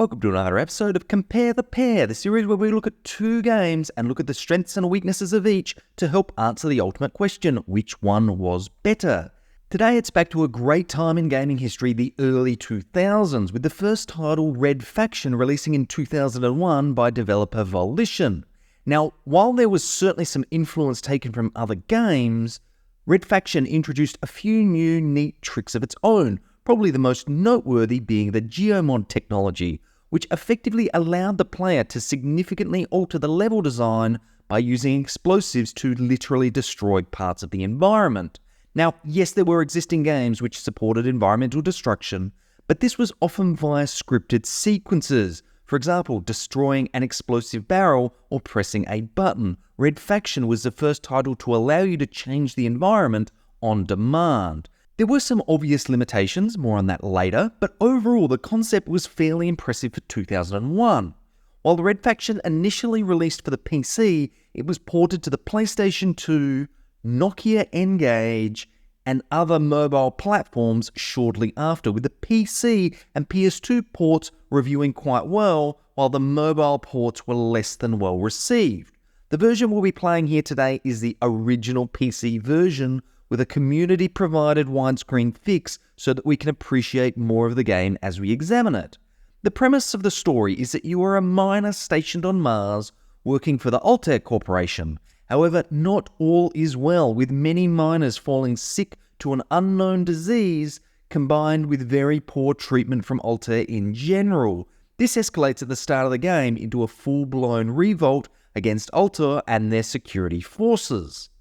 Welcome to another episode of Compare the Pair, the series where we look at two games and look at the strengths and weaknesses of each to help answer the ultimate question, which one was better? Today it's back to a great time in gaming history, the early 2000s, with the first title, Red Faction, releasing in 2001 by developer Volition. Now, while there was certainly some influence taken from other games, Red Faction introduced a few new neat tricks of its own, probably the most noteworthy being the Geomod technology, which effectively allowed the player to significantly alter the level design by using explosives to literally destroy parts of the environment. Now, yes, there were existing games which supported environmental destruction, but this was often via scripted sequences. For example, destroying an explosive barrel or pressing a button. Red Faction was the first title to allow you to change the environment on demand. There were some obvious limitations, more on that later, but overall the concept was fairly impressive for 2001. While the Red Faction initially released for the PC, it was ported to the PlayStation 2, Nokia N-Gage, and other mobile platforms shortly after, with the PC and PS2 ports reviewing quite well, while the mobile ports were less than well received. The version we'll be playing here today is the original PC version, with a community-provided widescreen fix so that we can appreciate more of the game as we examine it. The premise of the story is that you are a miner stationed on Mars working for the Altair Corporation. However, not all is well, with many miners falling sick to an unknown disease combined with very poor treatment from Altair in general. This escalates at the start of the game into a full-blown revolt against Altair and their security forces.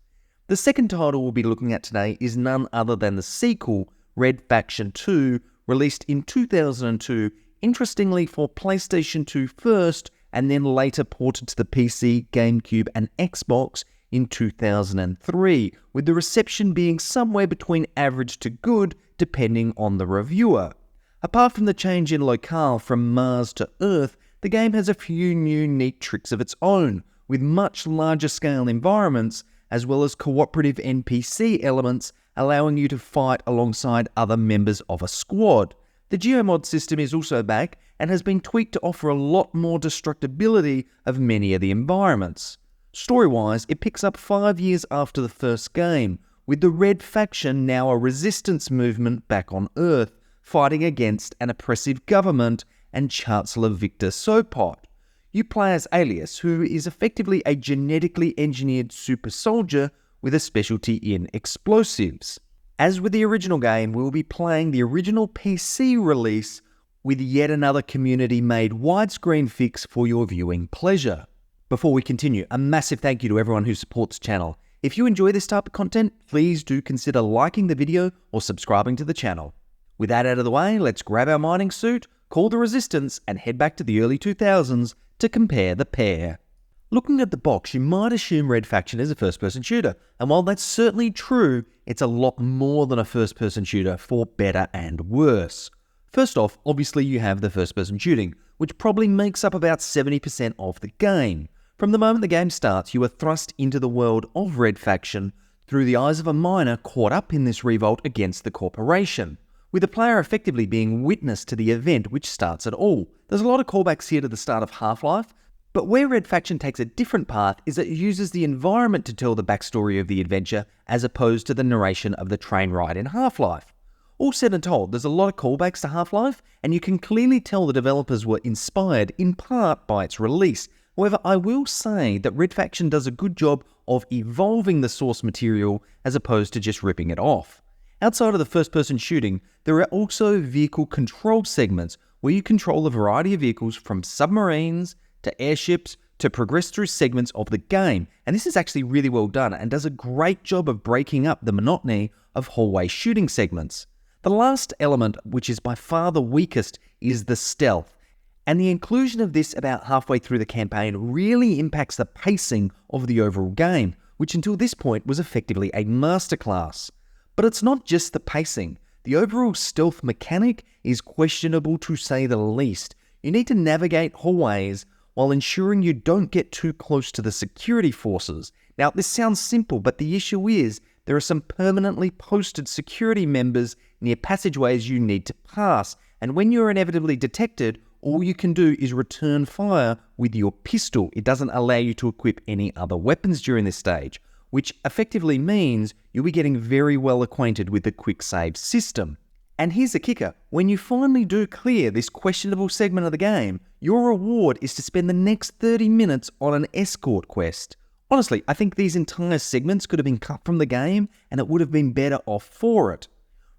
The second title we'll be looking at today is none other than the sequel, Red Faction 2, released in 2002, interestingly for PlayStation 2 first, and then later ported to the PC, GameCube, and Xbox in 2003, with the reception being somewhere between average to good, depending on the reviewer. Apart from the change in locale from Mars to Earth, the game has a few new neat tricks of its own, with much larger scale environments, as well as cooperative NPC elements, allowing you to fight alongside other members of a squad. The Geomod system is also back, and has been tweaked to offer a lot more destructibility of many of the environments. Story-wise, it picks up 5 years after the first game, with the Red Faction now a resistance movement back on Earth, fighting against an oppressive government and Chancellor Victor Sopot. You play as Alias, who is effectively a genetically engineered super soldier with a specialty in explosives. As with the original game, we will be playing the original PC release with yet another community-made widescreen fix for your viewing pleasure. Before we continue, a massive thank you to everyone who supports the channel. If you enjoy this type of content, please do consider liking the video or subscribing to the channel. With that out of the way, let's grab our mining suit, call the Resistance, and head back to the early 2000s to compare the pair. Looking at the box, you might assume Red Faction is a first-person shooter, and while that's certainly true, it's a lot more than a first-person shooter, for better and worse. First off, obviously you have the first-person shooting, which probably makes up about 70% of the game. From the moment the game starts, you are thrust into the world of Red Faction through the eyes of a miner caught up in this revolt against the corporation, with the player effectively being witness to the event which starts it all. There's a lot of callbacks here to the start of Half-Life, but where Red Faction takes a different path is that it uses the environment to tell the backstory of the adventure as opposed to the narration of the train ride in Half-Life. All said and told, there's a lot of callbacks to Half-Life, and you can clearly tell the developers were inspired in part by its release. However, I will say that Red Faction does a good job of evolving the source material as opposed to just ripping it off. Outside of the first-person shooting, there are also vehicle control segments where you control a variety of vehicles from submarines to airships to progress through segments of the game, and this is actually really well done and does a great job of breaking up the monotony of hallway shooting segments. The last element, which is by far the weakest, is the stealth, and the inclusion of this about halfway through the campaign really impacts the pacing of the overall game, which until this point was effectively a masterclass. But it's not just the pacing. The overall stealth mechanic is questionable to say the least. You need to navigate hallways while ensuring you don't get too close to the security forces. Now, this sounds simple, but the issue is there are some permanently posted security members near passageways you need to pass, and when you're inevitably detected all you can do is return fire with your pistol. It doesn't allow you to equip any other weapons during this stage, which effectively means you'll be getting very well acquainted with the quick save system. And here's the kicker, when you finally do clear this questionable segment of the game, your reward is to spend the next 30 minutes on an escort quest. Honestly, I think these entire segments could have been cut from the game and it would have been better off for it.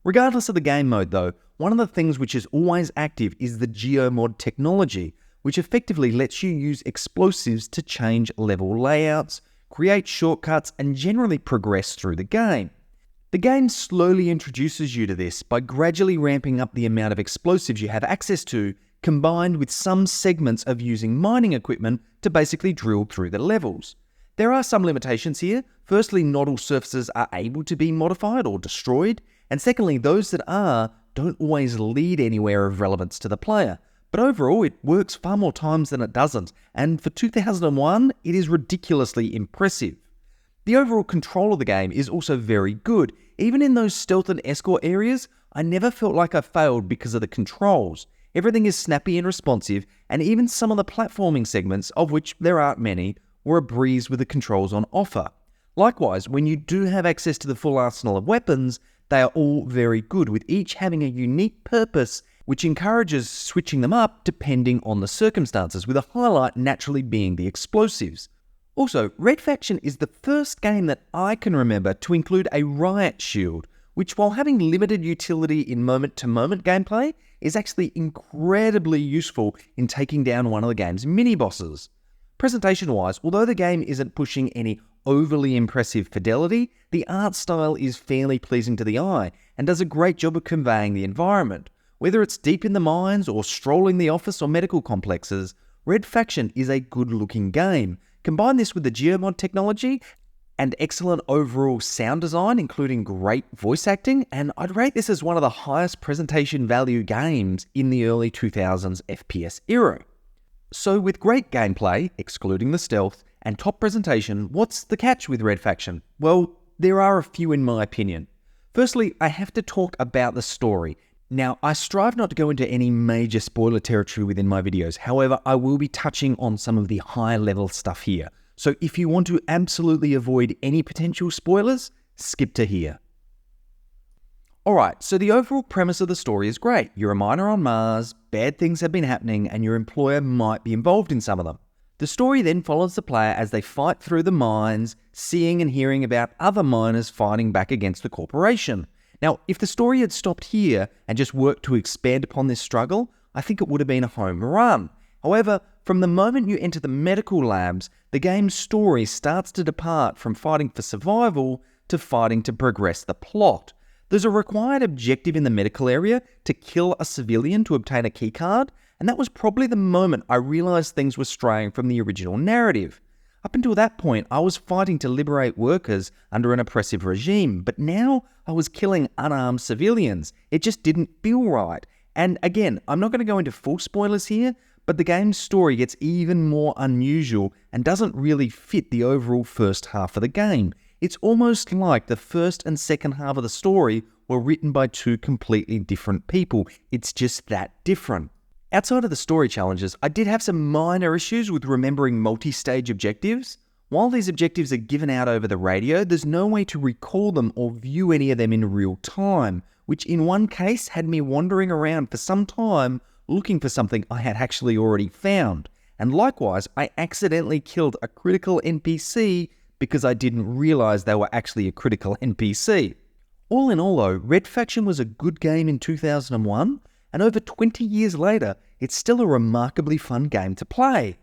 Regardless of the game mode though, one of the things which is always active is the geomod technology, which effectively lets you use explosives to change level layouts, create shortcuts, and generally progress through the game. The game slowly introduces you to this by gradually ramping up the amount of explosives you have access to, combined with some segments of using mining equipment to basically drill through the levels. There are some limitations here. Firstly, not all surfaces are able to be modified or destroyed, and secondly, those that are don't always lead anywhere of relevance to the player. But overall, it works far more times than it doesn't, and for 2001, it is ridiculously impressive. The overall control of the game is also very good. Even in those stealth and escort areas, I never felt like I failed because of the controls. Everything is snappy and responsive, and even some of the platforming segments, of which there aren't many, were a breeze with the controls on offer. Likewise, when you do have access to the full arsenal of weapons, they are all very good, with each having a unique purpose, which encourages switching them up depending on the circumstances, with a highlight naturally being the explosives. Also, Red Faction is the first game that I can remember to include a riot shield, which while having limited utility in moment-to-moment gameplay, is actually incredibly useful in taking down one of the game's mini-bosses. Presentation-wise, although the game isn't pushing any overly impressive fidelity, the art style is fairly pleasing to the eye and does a great job of conveying the environment. Whether it's deep in the mines or strolling the office or medical complexes, Red Faction is a good-looking game. Combine this with the geomod technology and excellent overall sound design, including great voice acting, and I'd rate this as one of the highest presentation value games in the early 2000s FPS era. So with great gameplay, excluding the stealth, and top presentation, what's the catch with Red Faction? Well, there are a few in my opinion. Firstly, I have to talk about the story. Now, I strive not to go into any major spoiler territory within my videos, however, I will be touching on some of the high level stuff here. So if you want to absolutely avoid any potential spoilers, skip to here. Alright, so the overall premise of the story is great. You're a miner on Mars, bad things have been happening, and your employer might be involved in some of them. The story then follows the player as they fight through the mines, seeing and hearing about other miners fighting back against the corporation. Now, if the story had stopped here and just worked to expand upon this struggle, I think it would have been a home run. However, from the moment you enter the medical labs, the game's story starts to depart from fighting for survival to fighting to progress the plot. There's a required objective in the medical area to kill a civilian to obtain a keycard, and that was probably the moment I realised things were straying from the original narrative. Up until that point, I was fighting to liberate workers under an oppressive regime, but now I was killing unarmed civilians. It just didn't feel right. And again, I'm not going to go into full spoilers here, but the game's story gets even more unusual and doesn't really fit the overall first half of the game. It's almost like the first and second half of the story were written by two completely different people. It's just that different. Outside of the story challenges, I did have some minor issues with remembering multi-stage objectives. While these objectives are given out over the radio, there's no way to recall them or view any of them in real time, which in one case had me wandering around for some time looking for something I had actually already found. And likewise, I accidentally killed a critical NPC because I didn't realise they were actually a critical NPC. All in all though, Red Faction was a good game in 2001, and over 20 years later, it's still a remarkably fun game to play.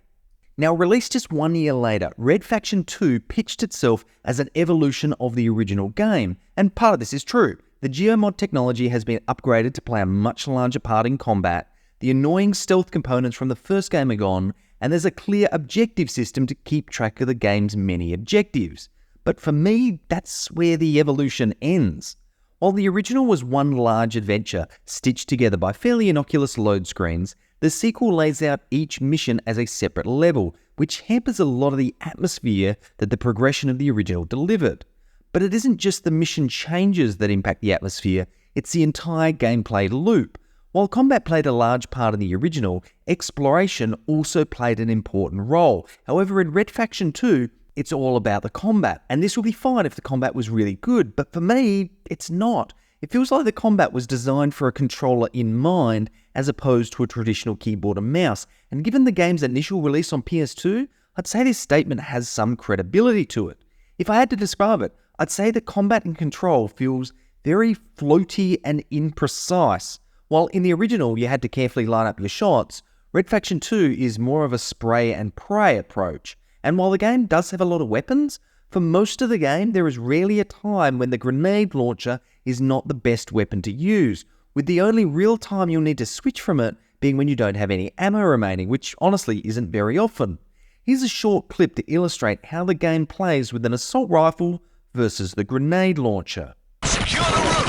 Now, released just 1 year later, Red Faction 2 pitched itself as an evolution of the original game, and part of this is true. The geomod technology has been upgraded to play a much larger part in combat, the annoying stealth components from the first game are gone, and there's a clear objective system to keep track of the game's many objectives. But for me, that's where the evolution ends. While the original was one large adventure stitched together by fairly innocuous load screens, the sequel lays out each mission as a separate level, which hampers a lot of the atmosphere that the progression of the original delivered. But it isn't just the mission changes that impact the atmosphere, it's the entire gameplay loop. While combat played a large part in the original, exploration also played an important role. However, in Red Faction 2, it's all about the combat, and this would be fine if the combat was really good, but for me, it's not. It feels like the combat was designed for a controller in mind as opposed to a traditional keyboard and mouse, and given the game's initial release on PS2, I'd say this statement has some credibility to it. If I had to describe it, I'd say the combat and control feels very floaty and imprecise. While in the original you had to carefully line up your shots, Red Faction 2 is more of a spray and pray approach. And while the game does have a lot of weapons, for most of the game there is rarely a time when the grenade launcher is not the best weapon to use, with the only real time you'll need to switch from it being when you don't have any ammo remaining, which honestly isn't very often. Here's a short clip to illustrate how the game plays with an assault rifle versus the grenade launcher. Secure the roof!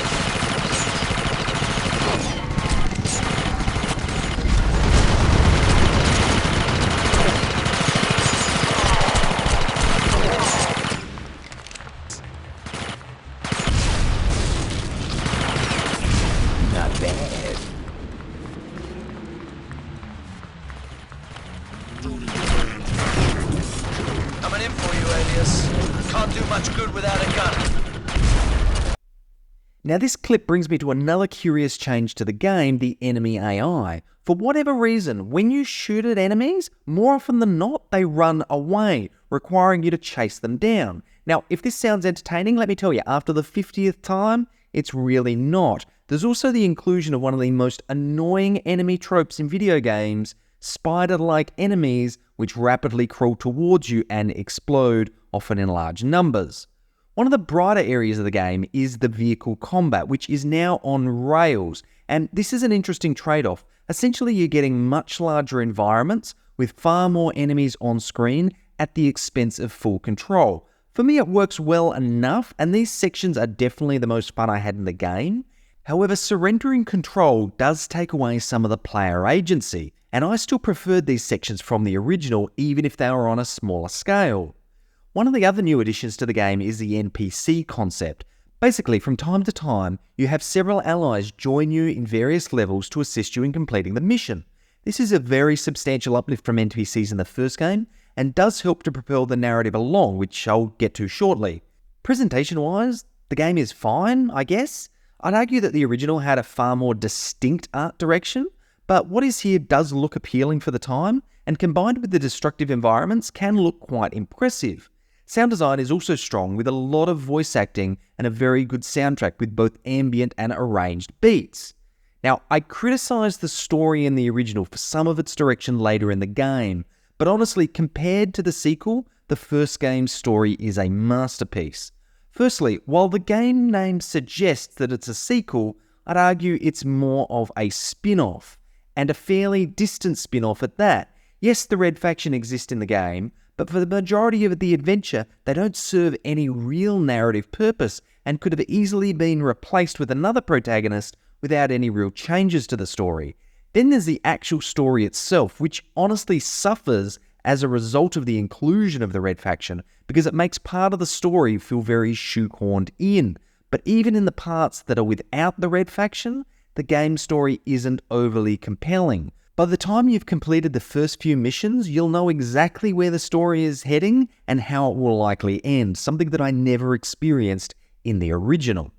Not bad. Coming in for you, Alias. Can't do much good without a gun. Now this clip brings me to another curious change to the game, the enemy AI. For whatever reason, when you shoot at enemies, more often than not, they run away, requiring you to chase them down. Now, if this sounds entertaining, let me tell you, after the 50th time, it's really not. There's also the inclusion of one of the most annoying enemy tropes in video games, spider-like enemies which rapidly crawl towards you and explode, often in large numbers. One of the brighter areas of the game is the vehicle combat, which is now on rails, and this is an interesting trade-off. Essentially, you're getting much larger environments with far more enemies on screen at the expense of full control. For me, it works well enough, and these sections are definitely the most fun I had in the game. However, surrendering control does take away some of the player agency, and I still preferred these sections from the original, even if they were on a smaller scale. One of the other new additions to the game is the NPC concept. Basically, from time to time, you have several allies join you in various levels to assist you in completing the mission. This is a very substantial uplift from NPCs in the first game, and does help to propel the narrative along, which I'll get to shortly. Presentation-wise, the game is fine, I guess. I'd argue that the original had a far more distinct art direction, but what is here does look appealing for the time, and combined with the destructive environments can look quite impressive. Sound design is also strong, with a lot of voice acting and a very good soundtrack with both ambient and arranged beats. Now, I criticised the story in the original for some of its direction later in the game, but honestly, compared to the sequel, the first game's story is a masterpiece. Firstly, while the game name suggests that it's a sequel, I'd argue it's more of a spin-off, and a fairly distant spin-off at that. Yes, the Red Faction exists in the game, but for the majority of the adventure, they don't serve any real narrative purpose and could have easily been replaced with another protagonist without any real changes to the story. Then there's the actual story itself, which honestly suffers as a result of the inclusion of the Red Faction, because it makes part of the story feel very shoehorned in. But even in the parts that are without the Red Faction, the game story isn't overly compelling. By the time you've completed the first few missions, you'll know exactly where the story is heading and how it will likely end, something that I never experienced in the original.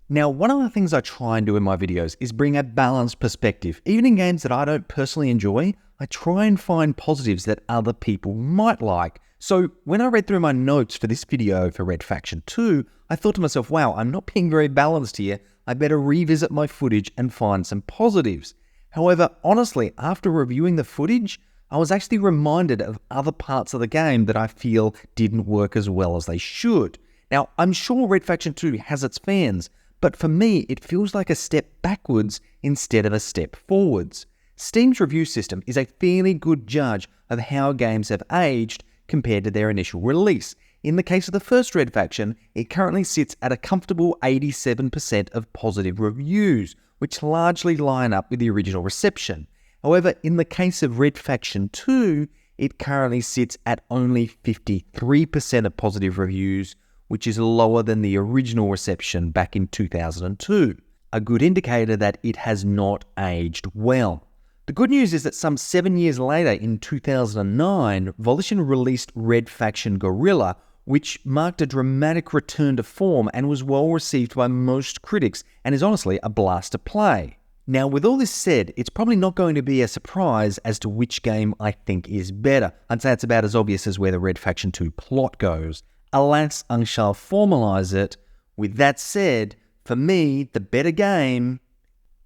Now, one of the things I try and do in my videos is bring a balanced perspective. Even in games that I don't personally enjoy, I try and find positives that other people might like. So when I read through my notes for this video for Red Faction 2, I thought to myself, wow, I'm not being very balanced here. I better revisit my footage and find some positives. However, honestly, after reviewing the footage, I was actually reminded of other parts of the game that I feel didn't work as well as they should. Now, I'm sure Red Faction 2 has its fans, but for me, it feels like a step backwards instead of a step forwards. Steam's review system is a fairly good judge of how games have aged compared to their initial release. In the case of the first Red Faction, it currently sits at a comfortable 87% of positive reviews, which largely line up with the original reception. However, in the case of Red Faction 2, it currently sits at only 53% of positive reviews, which is lower than the original reception back in 2002. a good indicator that it has not aged well. The good news is that some 7 years later, in 2009, Volition released Red Faction Guerrilla, which marked a dramatic return to form and was well received by most critics and is honestly a blast to play. Now, with all this said, it's probably not going to be a surprise as to which game I think is better. I'd say it's about as obvious as where the Red Faction 2 plot goes. Alas, I shall formalise it. With that said, for me, the better game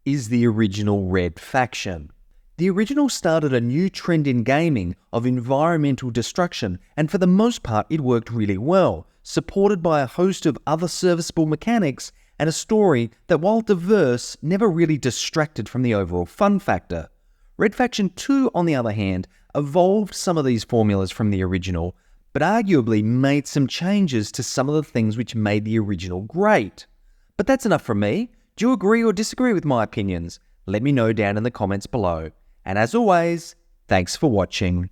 is the original Red Faction. The original started a new trend in gaming of environmental destruction, and for the most part it worked really well, supported by a host of other serviceable mechanics and a story that, while diverse, never really distracted from the overall fun factor. Red Faction 2, on the other hand, evolved some of these formulas from the original, but arguably made some changes to some of the things which made the original great. But that's enough from me. Do you agree or disagree with my opinions? Let me know down in the comments below. And as always, thanks for watching.